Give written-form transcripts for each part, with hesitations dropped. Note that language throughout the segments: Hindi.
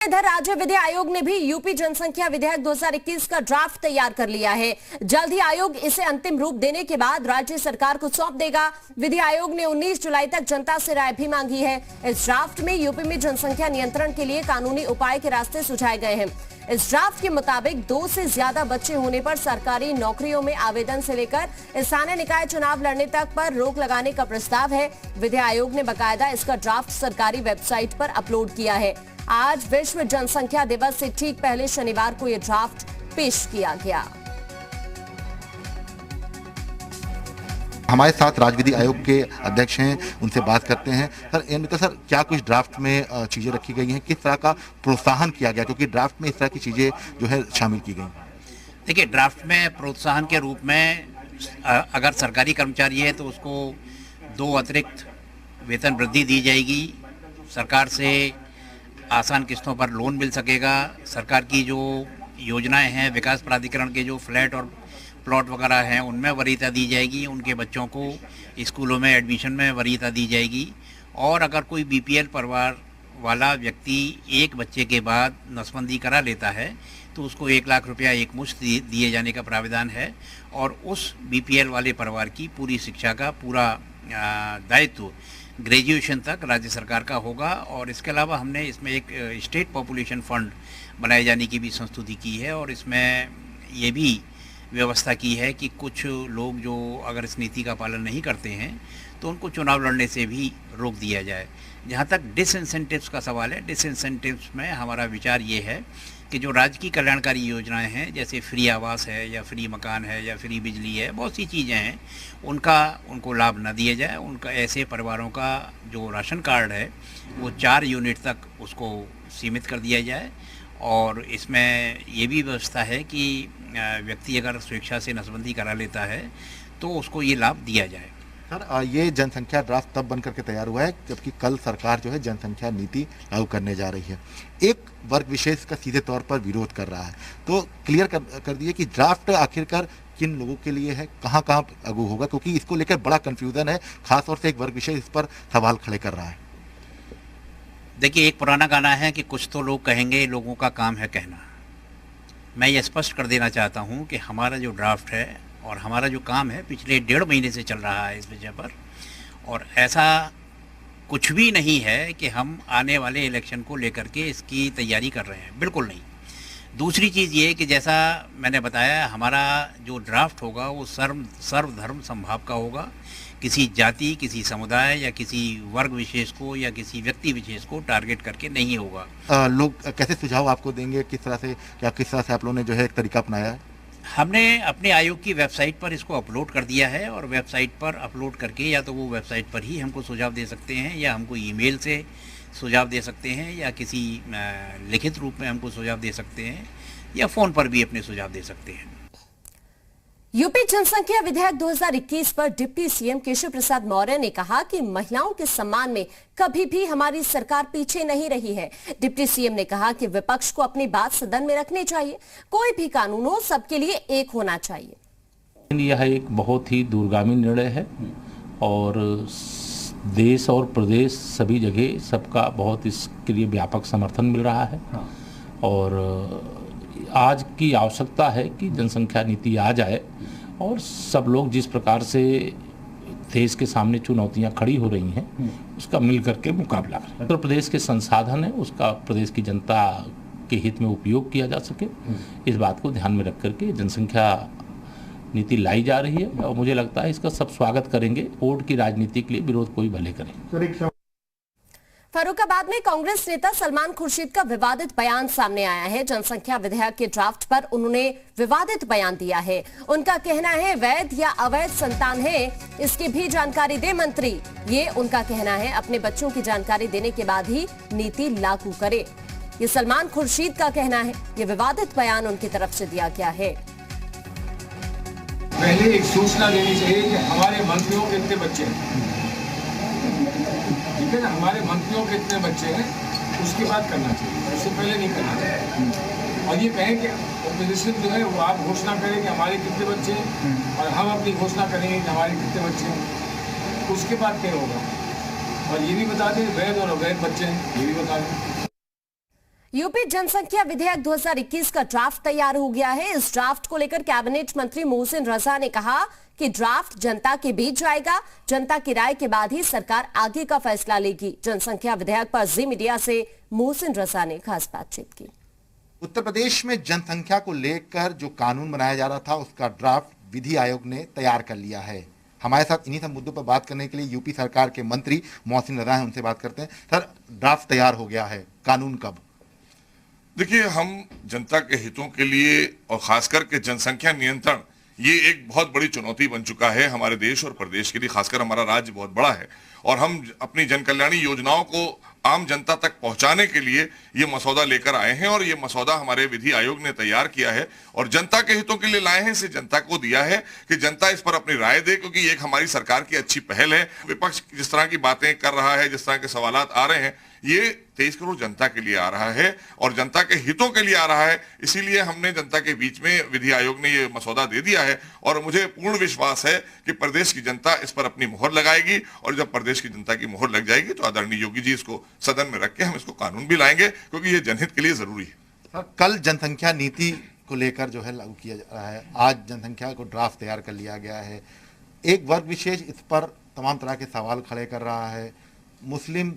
इधर राज्य विधि आयोग ने भी यूपी जनसंख्या विधेयक 2021 का ड्राफ्ट तैयार कर लिया है। जल्द ही आयोग इसे अंतिम रूप देने के बाद राज्य सरकार को सौंप देगा। विधि आयोग ने 19 जुलाई तक जनता से राय भी मांगी है। इस ड्राफ्ट में यूपी में जनसंख्या नियंत्रण के लिए कानूनी उपाय के रास्ते सुझाए गए हैं। इस ड्राफ्ट के मुताबिक 2 से ज्यादा बच्चे होने पर सरकारी नौकरियों में आवेदन से लेकर स्थानीय निकाय चुनाव लड़ने तक पर रोक लगाने का प्रस्ताव है। विधि आयोग ने बाकायदा इसका ड्राफ्ट सरकारी वेबसाइट पर अपलोड किया है। आज विश्व जनसंख्या दिवस से ठीक पहले शनिवार को यह ड्राफ्ट पेश किया गया। हमारे साथ राज्य विधि आयोग के अध्यक्ष हैं, उनसे बात करते हैं। सर, क्या कुछ ड्राफ्ट में चीजें रखी गई हैं, किस तरह का प्रोत्साहन किया गया, क्योंकि ड्राफ्ट में इस तरह की चीजें जो है शामिल की गई? देखिए, ड्राफ्ट में प्रोत्साहन के रूप में अगर सरकारी कर्मचारी है तो उसको 2 अतिरिक्त वेतन वृद्धि दी जाएगी। सरकार से आसान किस्तों पर लोन मिल सकेगा। सरकार की जो योजनाएं हैं, विकास प्राधिकरण के जो फ्लैट और प्लॉट वगैरह हैं, उनमें वरीयता दी जाएगी। उनके बच्चों को स्कूलों में एडमिशन में वरीयता दी जाएगी। और अगर कोई बीपीएल परिवार वाला व्यक्ति एक बच्चे के बाद नसबंदी करा लेता है तो उसको 1 लाख रुपया एक मुश्त दिए जाने का प्राविधान है। और उस बीपीएल वाले परिवार की पूरी शिक्षा का पूरा दायित्व ग्रेजुएशन तक राज्य सरकार का होगा। और इसके अलावा हमने इसमें एक स्टेट पॉपुलेशन फंड बनाए जाने की भी संस्तुति की है। और इसमें ये भी व्यवस्था की है कि कुछ लोग जो अगर इस नीति का पालन नहीं करते हैं तो उनको चुनाव लड़ने से भी रोक दिया जाए। जहाँ तक डिसइंसेंटिव्स का सवाल है, डिसइंसेंटिव्स में हमारा विचार ये है कि जो राज्य की कल्याणकारी योजनाएं हैं, जैसे फ्री आवास है या फ्री मकान है या फ्री बिजली है, बहुत सी चीज़ें हैं, उनको लाभ न दिया जाए। उनका ऐसे परिवारों का जो राशन कार्ड है वो 4 यूनिट तक उसको सीमित कर दिया जाए। और इसमें ये भी व्यवस्था है कि व्यक्ति अगर स्वेच्छा से नसबंदी करा लेता है तो उसको ये लाभ दिया जाए। सर, ये जनसंख्या ड्राफ्ट तब बनकर के तैयार हुआ है जबकि कल सरकार जो है जनसंख्या नीति लागू करने जा रही है। एक वर्ग विशेष का सीधे तौर पर विरोध कर रहा है, तो क्लियर कर दिए कि ड्राफ्ट आखिरकार किन लोगों के लिए है, कहाँ कहाँ लागू होगा, क्योंकि इसको लेकर बड़ा कंफ्यूजन है। खासतौर से एक वर्ग विशेष इस पर सवाल खड़े कर रहा है। देखिए, एक पुराना गाना है कि कुछ तो लोग कहेंगे, लोगों का काम है कहना। मैं ये स्पष्ट कर देना चाहता हूँ कि हमारा जो ड्राफ्ट है और हमारा जो काम है पिछले 1.5 महीने से चल रहा है इस विषय पर। और ऐसा कुछ भी नहीं है कि हम आने वाले इलेक्शन को लेकर के इसकी तैयारी कर रहे हैं, बिल्कुल नहीं। दूसरी चीज़ ये कि जैसा मैंने बताया, हमारा जो ड्राफ्ट होगा वो सर्वधर्म समभाव का होगा। किसी जाति, किसी समुदाय या किसी वर्ग विशेष को या किसी व्यक्ति विशेष को टारगेट करके नहीं होगा। लोग कैसे सुझाव आपको देंगे, किस तरह से आप लोगों ने जो है एक तरीका अपनाया है? हमने अपने आयोग की वेबसाइट पर इसको अपलोड कर दिया है। और वेबसाइट पर अपलोड करके या तो वो वेबसाइट पर ही हमको सुझाव दे सकते हैं या हमको ईमेल से सुझाव दे सकते हैं या किसी लिखित रूप में हमको सुझाव दे सकते हैं या फ़ोन पर भी अपने सुझाव दे सकते हैं। यूपी जनसंख्या विधेयक 2021 पर डिप्टी सीएम केशव प्रसाद मौर्य ने कहा कि महिलाओं के सम्मान में कभी भी हमारी सरकार पीछे नहीं रही है। डिप्टी सीएम ने कहा कि विपक्ष को अपनी बात सदन में रखनी चाहिए। कोई भी कानून हो, सबके लिए एक होना चाहिए। यह एक बहुत ही दूरगामी निर्णय है और देश और प्रदेश सभी जगह सबका बहुत इसके लिए व्यापक समर्थन मिल रहा है। और आज की आवश्यकता है कि जनसंख्या नीति आ जाए और सब लोग जिस प्रकार से देश के सामने चुनौतियां खड़ी हो रही हैं उसका मिल करके मुकाबला करें। उत्तर प्रदेश के संसाधन है उसका प्रदेश की जनता के हित में उपयोग किया जा सके, इस बात को ध्यान में रख करके जनसंख्या नीति लाई जा रही है। और मुझे लगता है इसका सब स्वागत करेंगे। वोट की राजनीति के लिए विरोध कोई भले करे। फर्रुखाबाद में कांग्रेस नेता सलमान खुर्शीद का विवादित बयान सामने आया है। जनसंख्या विधेयक के ड्राफ्ट पर उन्होंने विवादित बयान दिया है। उनका कहना है वैध या अवैध संतान है, इसकी भी जानकारी दे मंत्री। ये उनका कहना है, अपने बच्चों की जानकारी देने के बाद ही नीति लागू करे। ये सलमान खुर्शीद का कहना है। ये विवादित बयान उनकी तरफ से दिया गया है। पहले एक सूचना देनी चाहिए कि हमारे मंत्रियों के कितने बच्चे हैं, ठीक है ना, हमारे मंत्रियों के कितने बच्चे हैं, उसकी बात करना चाहिए, उससे पहले नहीं करना चाहिए। और ये कहें कि ओपोजिशन जो है वो आप घोषणा करें कि हमारे कितने बच्चे हैं और हम अपनी घोषणा करेंगे कि हमारे कितने बच्चे हैं, उसके बाद क्या होगा। और ये भी बता दें वैध और अवैध बच्चे हैं, ये भी बता दें। यूपी जनसंख्या विधेयक 2021 का ड्राफ्ट तैयार हो गया है। इस ड्राफ्ट को लेकर कैबिनेट मंत्री मोहसिन रजा ने कहा कि ड्राफ्ट जनता के बीच जाएगा। जनता की राय के बाद ही सरकार आगे का फैसला लेगी। जनसंख्या विधेयक पर जी मीडिया से मोहसिन रजा ने खास बातचीत की। उत्तर प्रदेश में जनसंख्या को लेकर जो कानून बनाया जा रहा था उसका ड्राफ्ट विधि आयोग ने तैयार कर लिया है। हमारे साथ इन्हीं सब मुद्दों पर बात करने के लिए यूपी सरकार के मंत्री मोहसिन रजा हैं, उनसे बात करते हैं। सर, ड्राफ्ट तैयार हो गया है, कानून कब? देखिए, हम जनता के हितों के लिए और खास करके जनसंख्या नियंत्रण, ये एक बहुत बड़ी चुनौती बन चुका है हमारे देश और प्रदेश के लिए। खासकर हमारा राज्य बहुत बड़ा है और हम अपनी जनकल्याणी योजनाओं को आम जनता तक पहुंचाने के लिए ये मसौदा लेकर आए हैं और ये मसौदा हमारे विधि आयोग ने तैयार किया है और जनता के हितों के लिए लाए हैं। इसे जनता को दिया है कि जनता इस पर अपनी राय दे, क्योंकि ये एक हमारी सरकार की अच्छी पहल है। विपक्ष जिस तरह की बातें कर रहा है, जिस तरह के सवालात आ रहे हैं, ये 23 करोड़ जनता के लिए आ रहा है और जनता के हितों के लिए आ रहा है। इसीलिए हमने जनता के बीच में विधि आयोग ने ये मसौदा दे दिया है और मुझे पूर्ण विश्वास है कि प्रदेश की जनता इस पर अपनी मोहर लगाएगी और जब प्रदेश की जनता की मोहर लग जाएगी तो आदरणीय योगी जी इसको सदन में रख के हम इसको कानून भी लाएंगे, क्योंकि ये जनहित के लिए जरूरी है। सर, कल जनसंख्या नीति को लेकर जो है लागू किया जा रहा है, आज जनसंख्या को ड्राफ्ट तैयार कर लिया गया है। एक वर्ग विशेष इस पर तमाम तरह के सवाल खड़े कर रहा है। मुस्लिम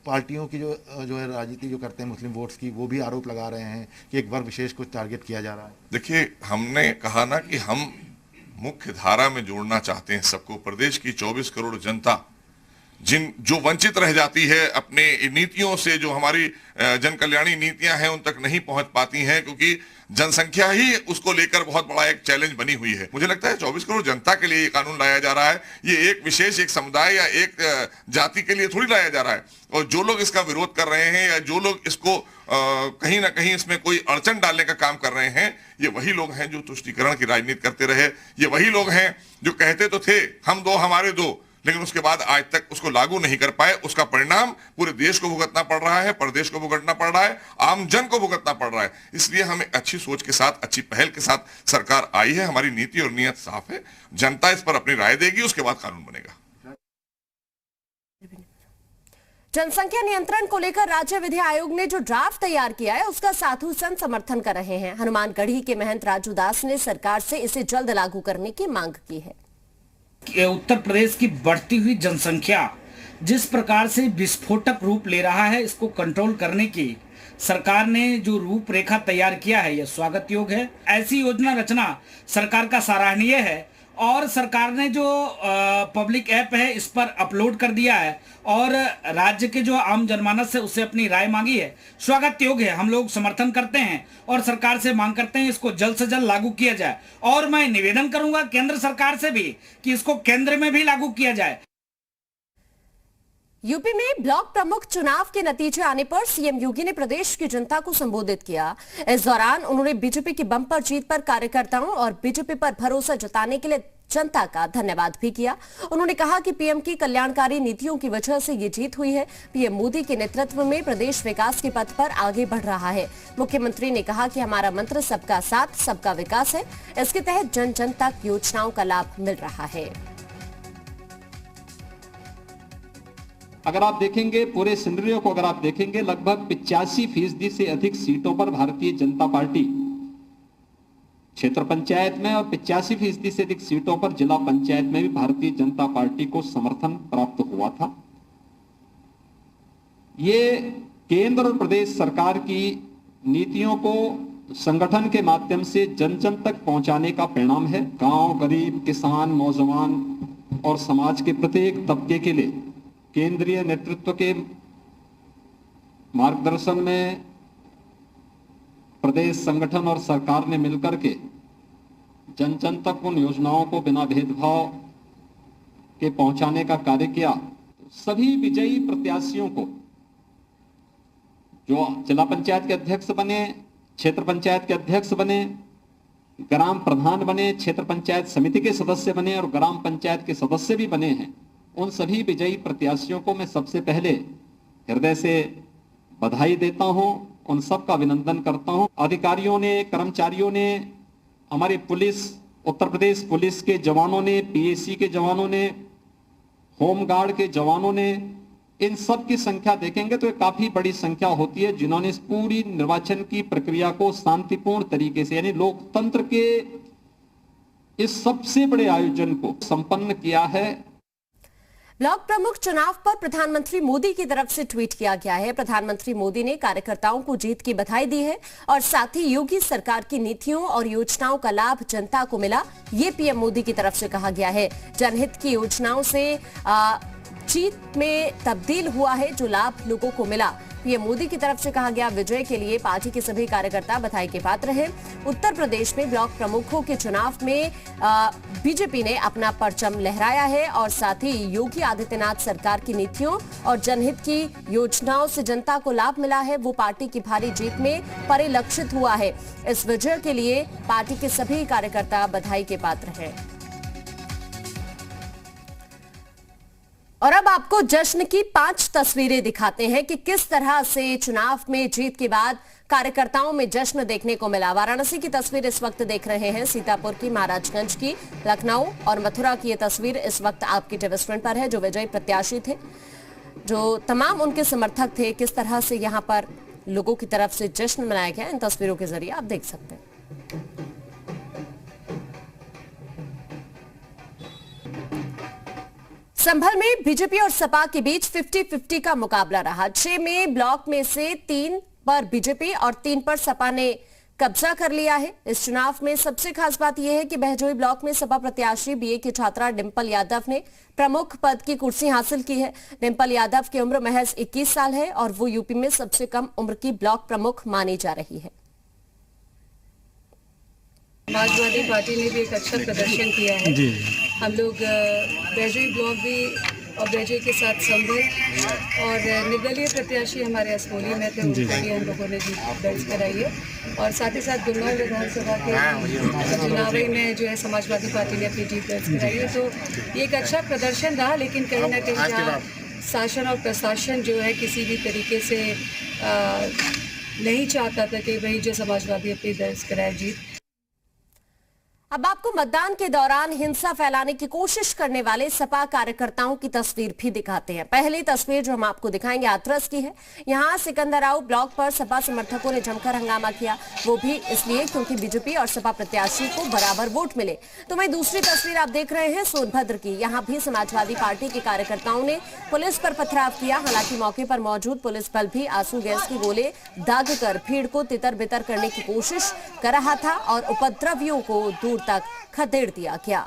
पार्टियों की जो है राजनीति जो करते हैं मुस्लिम वोट्स की, वो भी आरोप लगा रहे हैं कि एक वर्ग विशेष को टारगेट किया जा रहा है। देखिए, हमने कहा ना कि हम मुख्य धारा में जोड़ना चाहते हैं सबको। प्रदेश की 24 करोड़ जनता जो वंचित रह जाती है अपने नीतियों से, जो हमारी जन कल्याणी नीतियां हैं उन तक नहीं पहुंच पाती हैं, क्योंकि जनसंख्या ही उसको लेकर बहुत बड़ा एक चैलेंज बनी हुई है। मुझे लगता है 24 करोड़ जनता के लिए ये कानून लाया जा रहा है। ये एक विशेष एक समुदाय या एक जाति के लिए थोड़ी लाया जा रहा है। और जो लोग इसका विरोध कर रहे हैं या जो लोग इसको कहीं ना कहीं इसमें कोई अड़चन डालने का काम कर रहे हैं, ये वही लोग हैं जो तुष्टीकरण की राजनीति करते रहे। ये वही लोग हैं जो कहते तो थे हम दो हमारे दो, लेकिन उसके बाद आज तक उसको लागू नहीं कर पाए। उसका परिणाम पूरे देश को भुगतना पड़ रहा है, प्रदेश को भुगतना पड़ रहा है, आम जन को भुगतना पड़ रहा है। इसलिए हमें अच्छी सोच के साथ, अच्छी पहल के साथ सरकार आई है। हमारी नीति और नीयत साफ है। जनता इस पर अपनी राय देगी, उसके बाद कानून बनेगा। जनसंख्या नियंत्रण को लेकर राज्य विधि आयोग ने जो ड्राफ्ट तैयार किया है उसका साधु संत समर्थन कर रहे हैं। हनुमानगढ़ी के महंत राजू दास ने सरकार से इसे जल्द लागू करने की मांग की है। उत्तर प्रदेश की बढ़ती हुई जनसंख्या जिस प्रकार से विस्फोटक रूप ले रहा है, इसको कंट्रोल करने की सरकार ने जो रूपरेखा तैयार किया है, यह स्वागत योग्य है। ऐसी योजना रचना सरकार का सराहनीय है और सरकार ने जो पब्लिक ऐप है इस पर अपलोड कर दिया है और राज्य के जो आम जनमानस है उससे अपनी राय मांगी है, स्वागत योग्य है। हम लोग समर्थन करते हैं और सरकार से मांग करते हैं इसको जल्द से जल्द लागू किया जाए। और मैं निवेदन करूंगा केंद्र सरकार से भी कि इसको केंद्र में भी लागू किया जाए। यूपी में ब्लॉक प्रमुख चुनाव के नतीजे आने पर सीएम योगी ने प्रदेश की जनता को संबोधित किया। इस दौरान उन्होंने बीजेपी की बम्पर जीत पर कार्यकर्ताओं और बीजेपी पर भरोसा जताने के लिए जनता का धन्यवाद भी किया। उन्होंने कहा कि पीएम की कल्याणकारी नीतियों की वजह से ये जीत हुई है। पीएम मोदी के नेतृत्व में प्रदेश विकास के पथ पर आगे बढ़ रहा है। मुख्यमंत्री ने कहा कि हमारा मंत्र सबका साथ सबका विकास है। इसके तहत जन जन तक योजनाओं का लाभ मिल रहा है। अगर आप देखेंगे पूरे सिनेरियो को, अगर आप देखेंगे लगभग 85% से अधिक सीटों पर भारतीय जनता पार्टी क्षेत्र पंचायत में और 85% से अधिक सीटों पर जिला पंचायत में भी भारतीय जनता पार्टी को समर्थन प्राप्त हुआ था। ये केंद्र और प्रदेश सरकार की नीतियों को संगठन के माध्यम से जन जन तक पहुंचाने का परिणाम है। गांव, गरीब, किसान, नौजवान और समाज के प्रत्येक तबके के लिए केंद्रीय नेतृत्व के मार्गदर्शन में प्रदेश संगठन और सरकार ने मिलकर के जन जन तक उन योजनाओं को बिना भेदभाव के पहुंचाने का कार्य किया। सभी विजयी प्रत्याशियों को जो जिला पंचायत के अध्यक्ष बने, क्षेत्र पंचायत के अध्यक्ष बने, ग्राम प्रधान बने, क्षेत्र पंचायत समिति के सदस्य बने और ग्राम पंचायत के सदस्य भी बने हैं, उन सभी विजयी प्रत्याशियों को मैं सबसे पहले हृदय से बधाई देता हूं, उन सबका अभिनंदन करता हूं। अधिकारियों ने, कर्मचारियों ने, हमारी पुलिस, उत्तर प्रदेश पुलिस के जवानों ने, पीएसी के जवानों ने, होमगार्ड के जवानों ने, इन सब की संख्या देखेंगे तो ये काफी बड़ी संख्या होती है जिन्होंने इस पूरी निर्वाचन की प्रक्रिया को शांतिपूर्ण तरीके से, यानी लोकतंत्र के इस सबसे बड़े आयोजन को संपन्न किया है। ब्लॉक प्रमुख चुनाव पर प्रधानमंत्री मोदी की तरफ से ट्वीट किया गया है। प्रधानमंत्री मोदी ने कार्यकर्ताओं को जीत की बधाई दी है और साथ ही योगी सरकार की नीतियों और योजनाओं का लाभ जनता को मिला, ये पीएम मोदी की तरफ से कहा गया है। जनहित की योजनाओं से जीत में तब्दील हुआ है जो लाभ लोगों को मिला, पीएम मोदी की तरफ से कहा गया। विजय के लिए पार्टी के सभी कार्यकर्ता बधाई के पात्र हैं। उत्तर प्रदेश में ब्लॉक प्रमुखों के चुनाव में बीजेपी ने अपना परचम लहराया है और साथ ही योगी आदित्यनाथ सरकार की नीतियों और जनहित की योजनाओं से जनता को लाभ मिला है, वो पार्टी की भारी जीत में परिलक्षित हुआ है। इस विजय के लिए पार्टी के सभी कार्यकर्ता बधाई के पात्र हैं। और अब आपको जश्न की 5 तस्वीरें दिखाते हैं कि किस तरह से चुनाव में जीत के बाद कार्यकर्ताओं में जश्न देखने को मिला। वाराणसी की तस्वीर इस वक्त देख रहे हैं, सीतापुर की, महाराजगंज की, लखनऊ और मथुरा की ये तस्वीर इस वक्त आपकी टीवी स्क्रीन पर है। जो विजयी प्रत्याशी थे, जो तमाम उनके समर्थक थे, किस तरह से यहाँ पर लोगों की तरफ से जश्न मनाया गया, इन तस्वीरों के जरिए आप देख सकते हैं। संभल में बीजेपी और सपा के बीच 50-50 का मुकाबला रहा। 6 में ब्लॉक में से 3 पर बीजेपी और 3 पर सपा ने कब्जा कर लिया है। इस चुनाव में सबसे खास बात यह है कि बहजोई ब्लॉक में सपा प्रत्याशी बीए की छात्रा डिंपल यादव ने प्रमुख पद की कुर्सी हासिल की है। डिंपल यादव की उम्र महज 21 साल है और वो यूपी में सबसे कम उम्र की ब्लॉक प्रमुख मानी जा रही है। समाजवादी पार्टी ने भी एक अच्छा प्रदर्शन किया है। हम लोग बहजोई ब्लॉक भी और बहजोई के साथ संभल और निर्दलीय प्रत्याशी हमारे असमोली में थे, उनको भी हम लोगों ने जीत दर्ज कराई है। और साथ ही साथ गुलनौर विधानसभा के चुनाव में जो है समाजवादी पार्टी ने अपनी जीत दर्ज कराई है। तो ये एक अच्छा प्रदर्शन रहा, लेकिन कहीं ना कहीं जहाँ शासन और प्रशासन जो है किसी भी तरीके से नहीं चाहता था कि भाई जो समाजवादी अपनी दर्ज कराए जीत। अब आपको मतदान के दौरान हिंसा फैलाने की कोशिश करने वाले सपा कार्यकर्ताओं की तस्वीर भी दिखाते हैं। पहली तस्वीर जो हम आपको दिखाएंगे हाथरस की है। यहां सिकंदराव ब्लॉक पर सपा समर्थकों ने जमकर हंगामा किया, वो भी इसलिए क्योंकि बीजेपी और सपा प्रत्याशी को बराबर वोट मिले। तो वहीं दूसरी तस्वीर आप देख रहे हैं सोनभद्र की। यहां भी समाजवादी पार्टी के कार्यकर्ताओं ने पुलिस पर पथराव किया। हालांकि मौके पर मौजूद पुलिस बल भी आंसू गैस के गोले दागकर भीड़ को तितर बितर करने की कोशिश कर रहा था और उपद्रवियों को दूर तक खदेड़ दिया गया।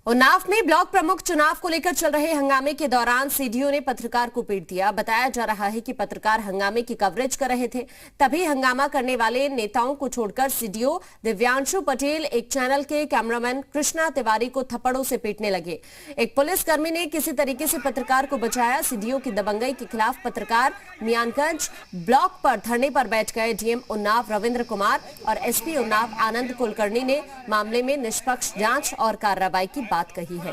उन्नाव में ब्लॉक प्रमुख चुनाव को लेकर चल रहे हंगामे के दौरान सीडीओ ने पत्रकार को पीट दिया। बताया जा रहा है कि पत्रकार हंगामे की कवरेज कर रहे थे, तभी हंगामा करने वाले नेताओं को छोड़कर सीडीओ दिव्यांशु पटेल एक चैनल के कैमरामैन कृष्णा तिवारी को थप्पड़ों से पीटने लगे। एक पुलिसकर्मी ने किसी तरीके से पत्रकार को बचाया। सीडीओ की दबंगई के खिलाफ पत्रकार मियानगंज ब्लॉक पर धरने पर बैठ गए। डीएम उन्नाव रविंद्र कुमार और एसपी उन्नाव आनंद कुलकर्णी ने मामले में निष्पक्ष जांच और कार्रवाई की बात कही है।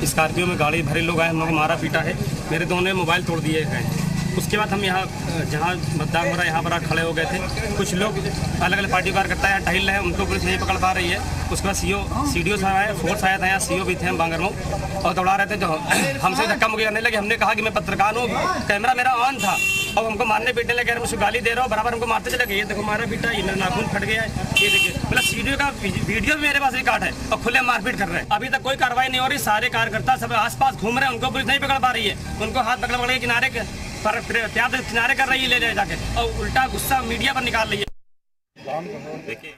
स्कॉर्पियो में गाड़ी भरे लोग आए, हम लोग मारा पीटा है, मेरे दोनों मोबाइल तोड़ दिए हैं। उसके बाद हम यहाँ जहाँ मतदान हो रहा है यहाँ पर खड़े हो गए थे। कुछ लोग अलग अलग पार्टी कार्यकर्ता है टहल रहे हैं, उनको पुलिस नहीं पकड़ पा रही है। उसके बाद सीडीओ साहब आए, फोर्स आया था, यहाँ सीओ भी थे, हम बांगरमऊ और दौड़ा रहे थे। जो हमसे धक्का मुक्की करने लगे। हमने कहा कि मैं पत्रकार हूँ, कैमरा मेरा ऑन था और हमको मारने पीटने लगे। मुझे गाली दे रहा हूँ, बराबर हमको मारते चले गए। ये देखो मारा पीटा, ये मेरा नाखून फट गया है, ये देखिए। मतलब सीडीओ का वीडियो भी मेरे पास रिकॉर्ड है और खुले मारपीट कर रहे हैं। अभी तक कोई कार्रवाई नहीं हो रही। सारे कार्यकर्ता सब आसपास घूम रहे हैं, उनको पुलिस नहीं पकड़ पा रही है। उनको हाथ पकड़ पकड़ के किनारे पर प्याद किनारे कर रही है, ले जाके, और उल्टा गुस्सा मीडिया पर निकाल रही है। देखिए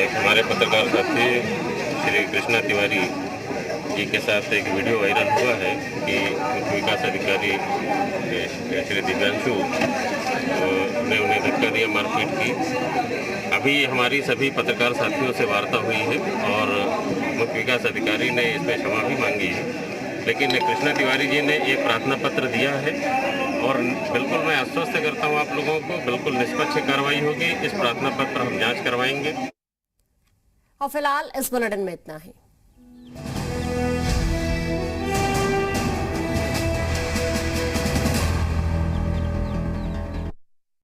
हमारे पत्रकार साथी श्री कृष्णा तिवारी जी के साथ एक वीडियो वायरल हुआ है कि मुख्य विकास अधिकारी श्री दिव्यांशु ने उन्हें धक्का दिया, मारपीट की। अभी हमारी सभी पत्रकार साथियों से वार्ता हुई है और मुख्य विकास अधिकारी ने इसमें क्षमा भी मांगी है। लेकिन कृष्णा तिवारी जी ने एक प्रार्थना पत्र दिया है और बिल्कुल मैं आश्वस्त करता हूँ आप लोगों को, बिल्कुल निष्पक्ष कार्रवाई होगी। इस प्रार्थना पत्र हम जांच करवाएंगे। और फिलहाल इस बुलेटिन में इतना ही।